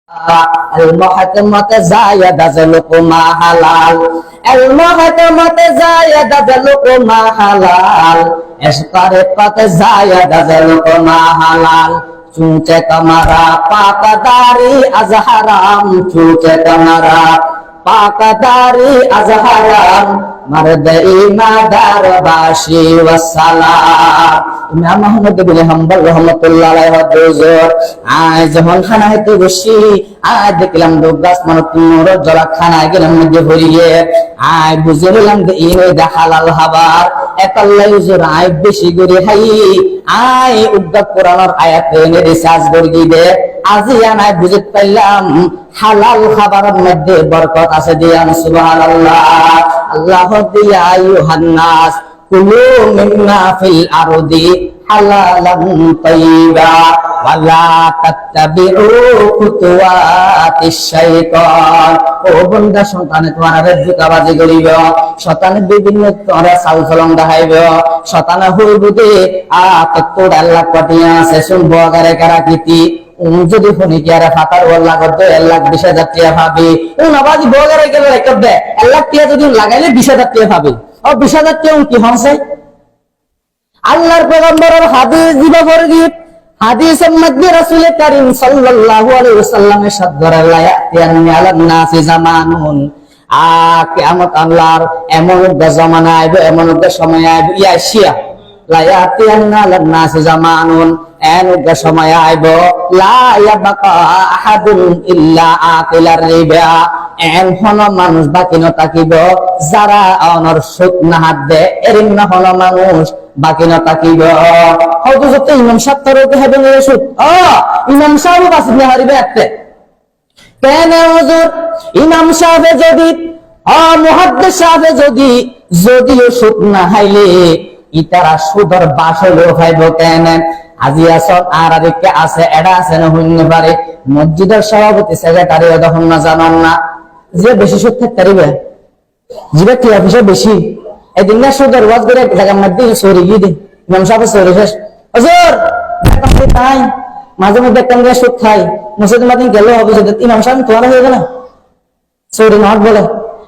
المحكمة زايدة لقمة حلال المحكمة زايدة لقمة حلال اشترقت زايدة لقمة حلال चूचे कमरा पाकदारी अजहराम चूचे कमरा पाकदारी अजहराम मर्द ईमानदार बाशी वसलाम इमाम अहमद बिन हम्बल रहमतुल्लाह अलैहि हुजूर आज যখন খানাতে বসি আজ দেখলাম দুগাস মানুষ নূর জলা খানা গেলাম মধ্যে ভরিয়ে আজ বুঝে নিলাম যে এই দা হালাল খাবার একাল্লাই হুজুর আই বেশি করে খাই আই উদ্দা কোরআনের আয়াত এনে রিসার্চ করে দে আজি আনাই বুঝতে পাইলাম হালাল খাবারের মধ্যে বরকত আছে দিয়ান সুবহানাল্লাহ আল্লাহ দিয়া আইয়ুহান নাস কুলু মিম্মা ফিল আরদি হালালান তাইয়্যিবা ওয়ালা তাত্তাবিউ খুতুওয়াতিশ শাইতান ও বন্দা সন্তানে তোমার ধোঁকাবাজি করিব শয়তানে বিভিন্ন তোরা চালচলন দেখাইব শয়তানে হইব দে তোর আল্লাহ পাঠিয়ে আছে শুনবো আগারে কারাকৃতি যদি ফোনে কি আর ফাতার ওয়াল্লাহ করতে 1,20,000 টাকা পাবে ও নবাজি বগারে গেলে রেকর্ড দে 1,00,000 টাকা যদি লাগাইলে 20,000 টাকা পাবে ও 20,000 টাকা কি হচ্ছে আল্লাহর পয়গম্বরের হাদিস দিবা ফরগিব হাদিসের মধ্যে রাসূল করিম সাল্লাল্লাহু আলাইহি ওয়াসাল্লামের সাদ ধরে লায়াতিয়ানি আলান নাসি জামানুন কিয়ামত আল্লাহর এমন একটা জামানা আইবে এমন একটা সময় আইবে ইয়াশিয়া লায়াতিয়ানি আলান নাসি জামানুন এমন সময় আইব লা ইয়াবকা আহাদুন ইল্লা আকিলার রিবা এমন মানুষ বাকি ন থাকিব যারা অনর সুদ না হাত দে এরিন না হলো মানুষ বাকি ন থাকিব হয়তো যত ইমাম সাহেব তরকে হবে না সুদ ইমাম সাহেব বাসি না হারিবে একটা কেন হুজুর ইমাম সাহেব যদি মুহাদ্দিস সাহেব যদিও সুদ না হাইলে ইতারা সুদর বাসলো খাইব কেন আজি আসত আর আরেককে আছে এডা আছে না হইন পারে মসজিদের সভাপতি সেক্রেটারি তখন না জানান না যে বেশি সুদ থাকতে পারিবে জিবে কি অফিসে বেশি এদিন না সুদের ওয়াজ করে জায়গার মধ্যে সরি গিয়ে দিন ইমাম সাহেব সরি শেষ হুজুর বেতন তাই মাঝে মধ্যে একটা সুদ খাই মসজিদের মধ্যে গেল হবে যদি ইমাম সাহেব তোমার হয়ে গেল সরি নট বলে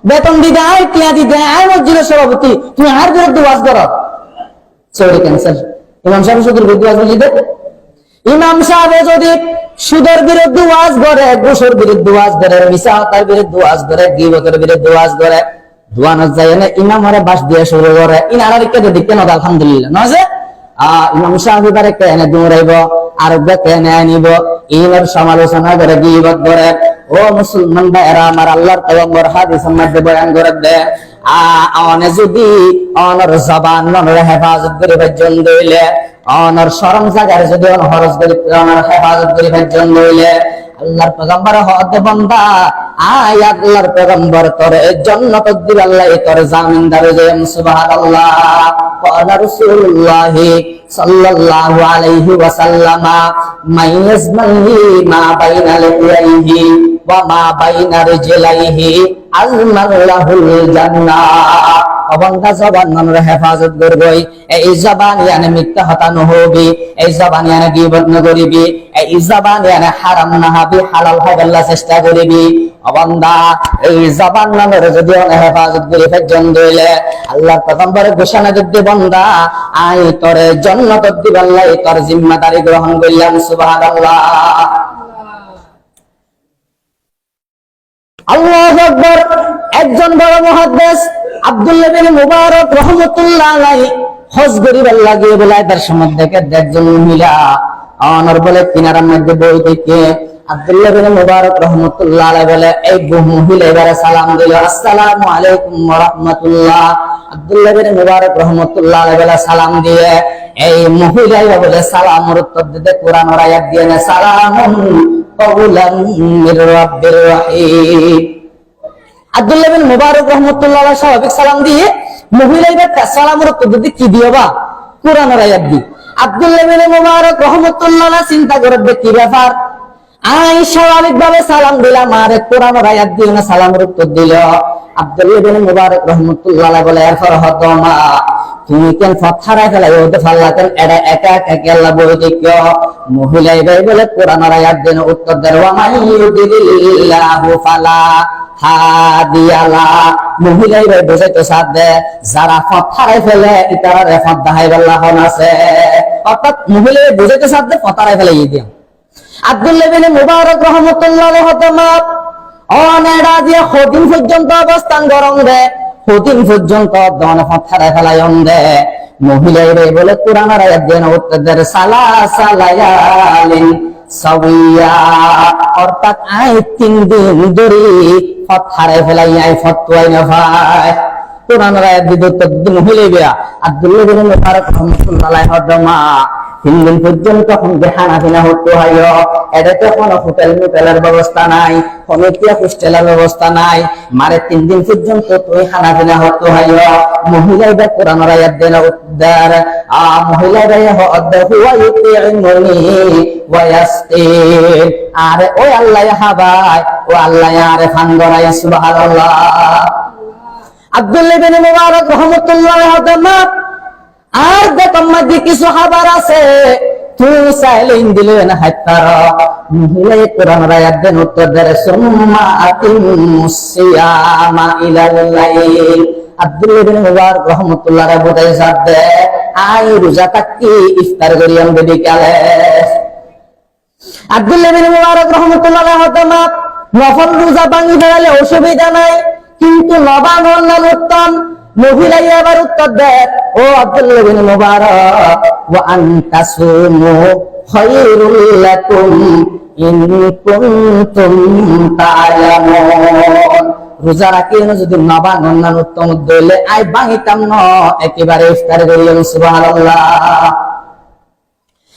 বেতন দিতে আয় টিয়া দিতে আয় মসজিদের সভাপতি তুমি আর বিরুদ্ধে ওয়াজ করো সরি ক্যান্সেল ইমাম সাহেব সুদের বিরুদ্ধে ওয়াজ বলি দে ইমাম সাহেব যদি সুদের বিরুদ্ধে ওয়াজ করে ঘুষের বিরুদ্ধে ওয়াজ করে মিসাতার বিরুদ্ধে ওয়াজ করে গীবতের বিরুদ্ধে ওয়াজ করে দুয়ানত যায় না ইমাম হরে বাস দিয়ে শুরু করে ইনারারিকে তো দেখতে না আলহামদুলিল্লাহ না যে ইমাম সাহেব বারে কেনে দৌড়াইব আর কেনে আনিব ইনার সমালোচনা করে গীবত করে ও মুসলমান ভাইরা আমার আল্লাহর পয়গম্বর হাদিসের মধ্যে বয়ান করে দে আনে যদি অনর জবান নর হেফাজত করে ভজন দইলে অনর শরম জাগার যদি অন হরজ করে অনর হেফাজত করে ভজন দইলে আল্লাহর পয়গম্বর হদ বান্দা আয় আল্লাহর পয়গম্বর তোরে জান্নাত দিবে আল্লাহ তোরে জামিনদার যে সুবহানাল্লাহ قال رسول الله صلى الله عليه وسلم من يزمن ما بين لحييه وما بين رجليه أزمن له الجنة অবন্ধা জবান মানুষ হেফাজত করবই এই জবান ইয়ানে মিথ্যা হতা নহবি এই জবান ইয়ানে গীবত নকরিবি এই জবান ইয়ানে হারাম না হবি হালাল খাইবার চেষ্টা করিবি অবন্ধা এই জবান মানুষ যদি হেফাজত করি ফেজন দইলে আল্লাহর পয়গম্বরের ঘোষণা দিতে বন্দা আই তোরে জান্নাত দিবে আল্লাহ তোর জিম্মাদারি গ্রহণ করলাম সুবহানাল্লাহ আল্লাহু আকবার একজন বড় মুহাদ্দিস আব্দুল্লাহ বিন মুবারক রাহমাতুল্লাহ আলাইহি হজ করিবার লাগে বলে তার সম্বন্ধে একজন মহিলা অনর বলে কিনারার মধ্যে বই থেকে আব্দুল্লাহ বিন মুবারক রাহমাতুল্লাহ আলাইহি বলে এই মহিলা এবারে সালাম দিল আসসালামু আলাইকুম ওয়া রাহমাতুল্লাহ আব্দুল্লাহ বিন মুবারক রাহমাতুল্লাহ আলাইহি বলে সালাম দিয়ে এই মহিলা বলে সালামের উত্তর দিতে কোরআনের আয়াত দিয়ে না সালামুন কওলান মির রাব্বির রহিম আব্দুল্লাহ বিন মুবারক রাহমাতুল্লাহ আলাইহি স্বাভাবিক সালাম দিয়ে মহিলা এবার সালামের উত্তর দিতে কি দিবা কোরআনের আয়াত দি আব্দুল্লাহ বিন মুবারক রাহমাতুল্লাহ আলাইহি চিন্তা করবে কি ব্যাপার আই স্বাভাবিক ভাবে সালাম দিলাম আর কোরআনের আয়াত দিয়ে না সালামের উত্তর দিল আব্দুল্লাহ বিন মুবারক রাহমাতুল্লাহ আলাইহি বলে এরপর হতমা তুমি কেন ফথারাই ফেলাই ওতে ফাল্লা কেন এটা একা একা আল্লাহ বলতে কিয় মহিলাই ভাই বলে কোরআনের আয়াত দেন উত্তর দেন ওয়া মাইয়ুদিল্লাহু ফালা হাদিয়ালা মহিলাই ভাই বুঝাইতে সাথ দে যারা ফথারাই ফেলে ইতারা রেফত দাহাই আল্লাহ আছে অর্থাৎ মহিলাই বুঝাইতে সাথ দে ফথারাই ফেলে ই দিয়া আব্দুল্লাহ বিন মুবারক রাহমাতুল্লাহ আলাইহি হতমাত অনেডা দিয়ে কদিন পর্যন্ত অবস্থান গরম দে কদিন পর্যন্ত দন ফথারাই ফেলাই দে মহিলাই ভাই বলে কোরআনের আয়াত দেন উত্তর দেন সালাসালায়ালিন সাবিয়া অর্থাৎ আই 3 দিন ধরে ফথারাই ফেলাই আই ফতোয়াই না ভাই কোরআনের আয়াত দিতে মহিলাই ভাই আব্দুল্লাহ বিন মুবারক রাহমাতুল্লাহ আলাইহি হতমাত 3 দিন পর্যন্ত হানাফিনা হতে হয় এটা তো কোনো হোটেলের ব্যবস্থা নাই কোনো হোস্টেলের ব্যবস্থা নাই মারে 3 দিন পর্যন্ত তুই হানাফিনা হতে হয় মহিলাদের কোরআনের আয়াত দেন উদ্দার মহিলাদের হদ্দা হুয়া ইতিউনি ওয়া ইয়াসতিন আর ওই আল্লাহ হাবাই ও আল্লাহ আরে ফাঙ্গরাই সুবহানাল্লাহ আব্দুল্লাহ বিন মুবারক রাহমাতুল্লাহ আলাইহি আর দেখম মধ্যে কিছু খাবার আছে তুই চাইলেন দিলেন হাত্তার মহিলাই কোরআনের আয়াত দেন উত্তর দেন সুম্মা আতিমুস সিয়ামা ইলাল লাইল আব্দুল্লাহ বিন মুবারক রাহমাতুল্লাহ আলাইহি বোঝাই সাথে আই রোজা থাকি ইফতার করি আমরা বিকালে আব্দুল্লাহ বিন মুবারক রাহমাতুল্লাহ আলাইহি হতমাত নফল রোজা ভাঙি ফেলে অসুবিধা নাই কিন্তু নবাগন উত্তম মহিলাই আবার উত্তর দেয় ও আব্দুল্লাহ বিন মুবারক ওয়া আনতাসুমু খায়রুল লাকুম ইন কুনতুম তা'লামুন রোজা রাখিলে যদি নবান অন্যান্য উত্তম দইলে আই ভাঙিতাম না একেবারে ইফতার করিলাম সুবহানাল্লাহ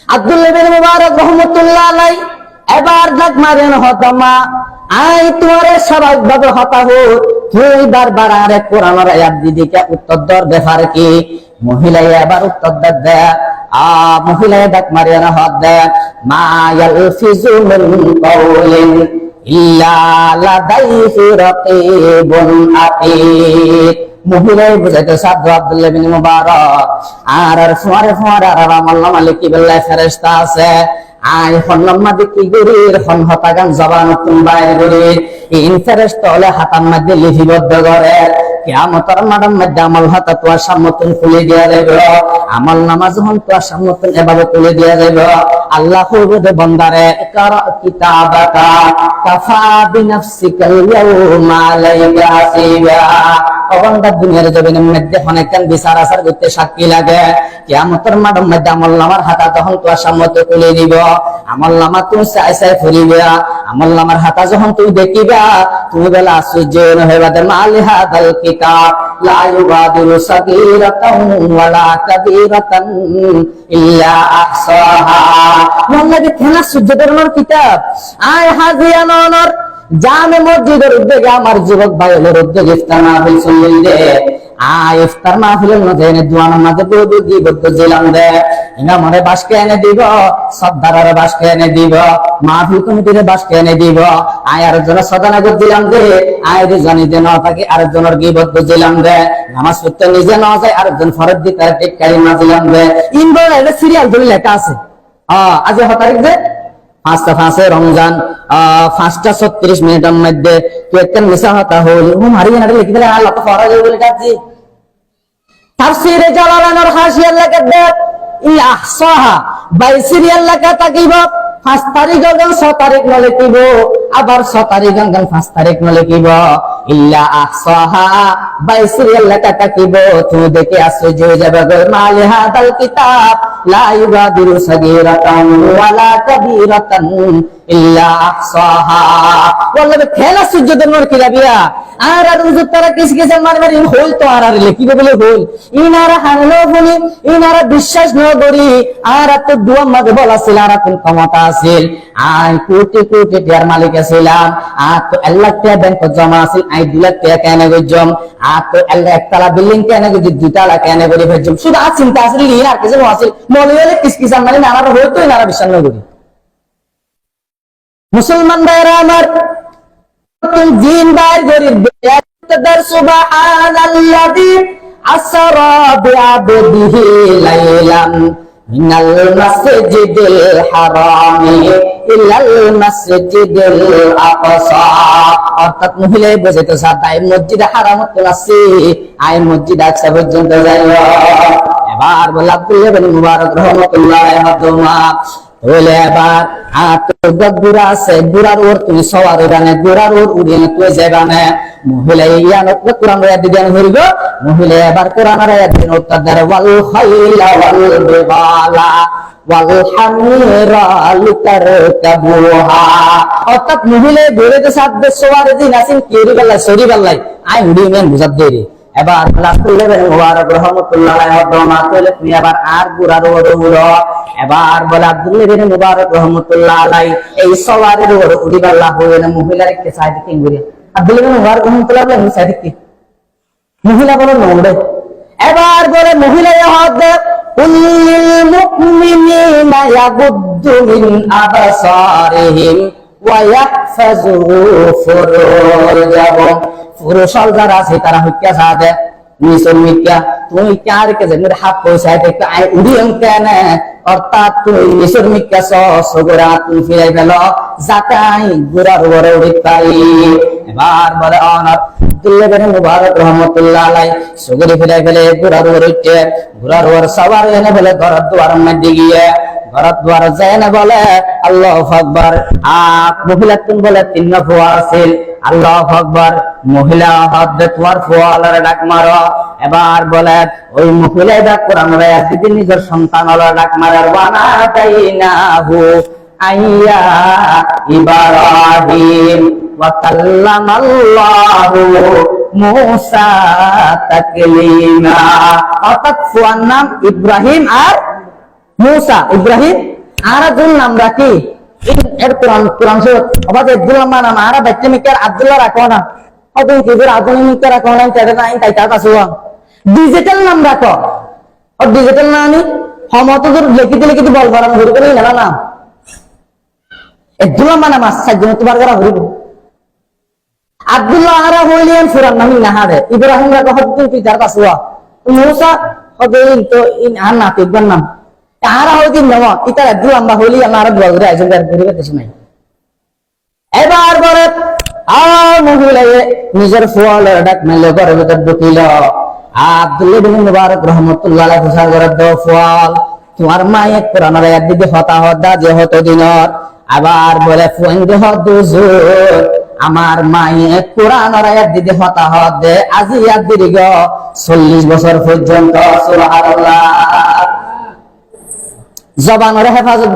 আব্দুল্লাহ বিন মুবারক রাহমাতুল্লাহ আলাইহি এবার ডাক মারেন হতমা আই তোরে স্বাভাবিক ভাবে হতাহত তুই বারবার আরে কোরআনের আয়াত দিদিকে উত্তর দর ব্যাপার কি মহিলাই এবার উত্তর দেয় মহিলাই ডাক মারিয়া না হদ দেয় মা ইয়ালফিজু মিন কাওলিন ইল্লা লাদাইহি রাকিবুন আতীদ মহিলাই বুঝাইতে সাধ্য আব্দুল্লাহ বিন মুবারক আর ফুয়ারে আর আমল্লাহ মালিক বিল্লাহ ফেরেশতা আছে আই হন্নাম্মা দেখি গরির হন হতাগান জবান তুমবাই গরির ইন ফেরেশতা হলে হাতার মধ্যে লিপিবদ্ধ করে কিয়ামতের মাঠের মধ্যে আমল হাতা তোর সামনে খুলে দেয়া যাবে আমল নামাজ যখন তোর সামনে এভাবে তুলে দেয়া যাবে আল্লাহ কইবে বান্দারে ইকরা কিতাবাকা কাফা বিনাফসিকাল ইয়াউমা আলাইকা হাসিবা অবন্দা দুনিয়ার জমিনের মধ্যে অনেকক্ষণ বিচার আচার করতে সাক্ষী লাগে কিয়ামতের মাঠের মধ্যে আমল নামার হাতা তখন তোর সামনে তুলে দিব আমল নামা তুমি চাই চাই ফুরিবে আমল নামার হাতা যখন তুই দেখিবা তুমি বলে আশ্চর্য হইবা মালি হাদাল কিতাব লা ইউগাদিরু সাগীরাতান ওয়ালা কাবীরাতান ইল্লা আহসাহা ওয়াল্লাহি খেলা সহ্য করার কিতাব আয় হাজিয়ানর জামে মসজিদের উদ্যোগে আমার যুবক ভাইয়ের উদ্যোগে ইফতার মাহফিল চললেন রে ইফতার মাহফিলের মধ্যে এনে দোয়ানোর মাঝে দুধি বদ্ধ জিলাম দে এনা মনে বাসকে এনে দিব সর্দারের বাসকে এনে দিব মাহফিল কমিটির বাসকে এনে দিব আরেকজনের সদানগর দিলাম দে রে জানি যে না থাকে আরেকজনের গিবদ্ধ জিলাম দে নামাজ পড়তে নিজে না যায় আরেকজন ফরজ দিতে টিকারি না দিলাম দে ইনবল এটা সিরিয়াল ধরে লেখা আছে আজ তারিখ যে 5 রমজান 5:36 মিনিটের মধ্যে তুই একটা মিশা হতা হল হারিয়ে না লিখে দিলে আল্লাহ তো ফরজ বলে যাচ্ছি তাফসীরে জালালানের হাসিয়ার লেখা দেখ ই আহসাহা 22 লেখা থাকিব 5 তারিখ গণ 6 তারিখ ন লিখিব আবার 6 তারিখ গণ 5 তারিখ ন লিখিব ইল্লা আহসাহা 22 লেখা থাকিব তুমি দেখে আশ্চর্য হয়ে যাবে গো মালি হাদাল কিতাব লা ইউগাদিরু সাগীরাতান ওয়ালা কাবীরাতান ইল্লা আহসাহা বলবে খেলা সূর্যদের নর কিরাবিয়া আর রুজু তারা কিস কিস মারমারি হল তো আর লিখিবে বলে হল ইনারা হানলো বলি ইনারা বিশ্বাস ন করি আর তো দুয়া মাঝে বলা ছিল আর কোন ক্ষমতা আছে আই কোটি কোটি টাকার মালিক ছিলাম আর তো আল্লাহ তে ব্যাংক জমা আছে আই 2 লাখ টাকা কেন গজম আর তো আল্লাহ একতলা বিল্ডিং কেন গজি 2 লাখ কেন করে ভেজম শুধু আ চিন্তা আছে লি আর কিছু আছে মলিলে কিস কিস মানে নারা হইতো নারা বিশ্বাস ন করি মুসলমান ভাইরা আমার দিন বাইর গরিব সুবহানাল্লাযী আসরা বিআবদিহি লাইলান মিনাল মাসজিদিল হারামি ইলাল মাসজিদিল আকসা। অর্থাৎ মহিলাই বোঝাইতে চায় মসজিদে হারাম আসছি, আই মসজিদ আকসা পর্যন্ত যাইব। এবার বলে আব্দুল্লাহ ইবনে মুবারক রাহমাতুল্লাহ আলাইহি বলে এবার গুড়া আছে, গুড়ার ওর তুমি সবার উড়ানে, গুড়ার ওর উড়িয়ে তুই যাবা না। মহিলা ইয়ানত কোরআন আয়াত দিবেন হইব। মহিলা এবার কোরআন আয়াত দিন উত্তর দেয় ওয়াল খাইলা ওয়াল বিগালা ওয়াল হামিরা লিতারকাবুহা। অর্থাৎ মহিলা বেরেতে সাথে সবার দিন আসেন কেরি বেলায় সরি বেলায় আই উড়িয়ে মেন বুঝাত দেরি। এবার আব্দুল্লাহ ইবনে মুবারক রাহমাতুল্লাহ আলাইহি তুমি এবার আর গুড়ার ওর উড়ো। এবার বলে আব্দুল্লাহ ইবনে মুবারক রাহমাতুল্লাহ আলাইহি এই সওয়ারের ওর উড়িবাল্লাহ হয়ে না মহিলার কে সাইডে কিং করে আব্দুল্লাহ ইবনে মুবারক রাহমাতুল্লাহ আলাইহি সাইডে কি মহিলা বলে নড়ে। এবার বলে মহিলা হদ কুল্লিল মুমিনিনা ইয়াগুদ্দু মিন আবসারিহিম ওয়া ইয়াহফাজু ফুরুজাহুম। পুরুষ যারা আছে তারা হইয়া সাদে নিচের মিথ্যা তুমি কার কে জন্য হাত পয়সায় দেখতে আই উড়িয়ম কেন। অর্থাৎ তুমি নিচের মিথ্যা সগরা তুমি ফিরাই গেল যাতে আই গুড়ার উপরে উড়িতে পারি। এবার বলে অনার আব্দুল্লাহ ইবনে মুবারক রাহমাতুল্লাহ আলাইহি সগরে ফিরাই গেলে গুড়ার উপরে উঠে গুড়ার উপরে সবার এনে বলে ঘরের দুয়ার মধ্যে গিয়ে ঘরের দুয়ার যায় না বলে আল্লাহু আকবার। মহিলা তুমি বলে তিন ফুয়া আছে আল্লাহু আকবার। মহিলা হাত তোমার ফুয়ালার ডাক মারো। এবার বলে ওই মহিলা ডাক কোরআন আয়াত দিদি নিজের সন্তান আল্লাহ ডাক মারার ওয়ানা তাইনাহু আইয়া ইব্রাহিম ওয়া কাল্লামাল্লাহু মূসা তাকলিমা। অর্থাৎ ফুয়ার নাম ইব্রাহিম আর মূসা। ইব্রাহিম আর দুই নাম রাখি এর কোরআন কোরআন সূরা আবার আব্দুল্লাহ নাম আর বাচ্চা মিকার আব্দুল্লাহ রাখো না অত কি করে আব্দুল্লাহ মিকার রাখো না তাই না তাই তা কাসুয়া ডিজিটাল নাম রাখো। আর ডিজিটাল না নি সমত দূর লিখিতে লিখিতে বল বারাম ঘুরে করে না না আব্দুল্লাহ নাম আসছে জন্য তোমার করা হইব। আব্দুল্লাহ আর হইলেন ফুরান নাম না হারে ইব্রাহিম রাখো হদ তুই তার কাসুয়া মূসা হদিন তো ইন আর না তিনবার নাম তারা হইদিন নেওয়া এটা একদম আমরা হইলি আমরা আরো দোয়া করে আয়োজন করে কিছু নাই। এবার বলে মহিলা নিজের ফুয়ালের ডাক মেলে ঘরের ভিতর ঢুকিল। আব্দুল্লাহ ইবনে মুবারক রাহমাতুল্লাহ আলাইহি ঘোষণা করে দাও ফুয়াল তোমার মায়ে কোরআন আয়াত দিতে হতাহত দা যে হত দিনত। আবার বলে ফুয়ান দেহ দুজুর আমার মায়ে কোরআন আয়াত দিতে হতাহত দে আজি ইয়াদ দীর্ঘ 40 বছর পর্যন্ত। সুবহানাল্লাহ। জবানের হেফাজত